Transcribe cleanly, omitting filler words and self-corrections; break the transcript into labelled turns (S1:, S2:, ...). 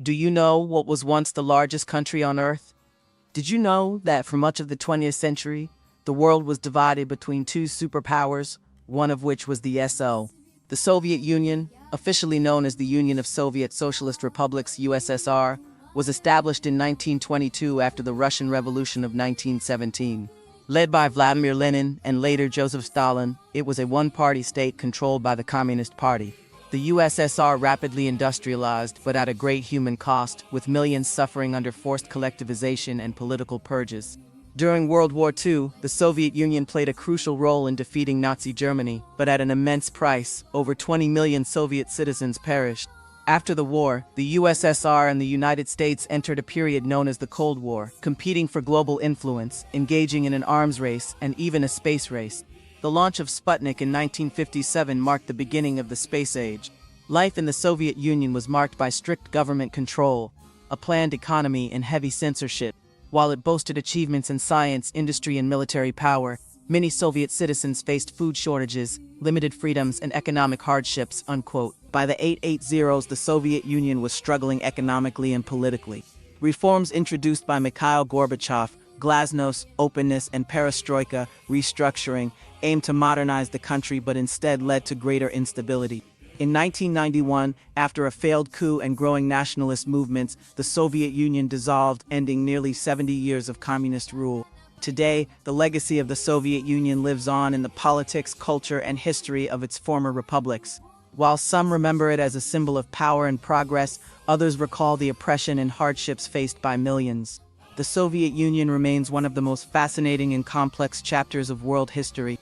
S1: Do you know what was once the largest country on Earth? Did you know that for much of the 20th century, the world was divided between two superpowers, one of which was the SO? The Soviet Union, officially known as the Union of Soviet Socialist Republics (USSR), was established in 1922 after the Russian Revolution of 1917. Led by Vladimir Lenin and later Joseph Stalin, it was a one-party state controlled by the Communist Party. The USSR rapidly industrialized, but at a great human cost, with millions suffering under forced collectivization and political purges. During World War II, the Soviet Union played a crucial role in defeating Nazi Germany, but at an immense price. Over 20 million Soviet citizens perished. After the war, the USSR and the United States entered a period known as the Cold War, competing for global influence, engaging in an arms race, and even a space race. The launch of Sputnik in 1957 marked the beginning of the space age. Life in the Soviet Union was marked by strict government control, a planned economy, and heavy censorship. While it boasted achievements in science, industry, and military power, many Soviet citizens faced food shortages, limited freedoms, and economic hardships, unquote. By the 880s, the Soviet Union was struggling economically and politically. Reforms introduced by Mikhail Gorbachev, glasnost, openness, and perestroika restructuring aimed to modernize the country but instead led to greater instability. In 1991, after a failed coup and growing nationalist movements, the Soviet Union dissolved, ending nearly 70 years of communist rule. Today, the legacy of the Soviet Union lives on in the politics, culture, and history of its former republics. While some remember it as a symbol of power and progress, others recall the oppression and hardships faced by millions. The Soviet Union remains one of the most fascinating and complex chapters of world history.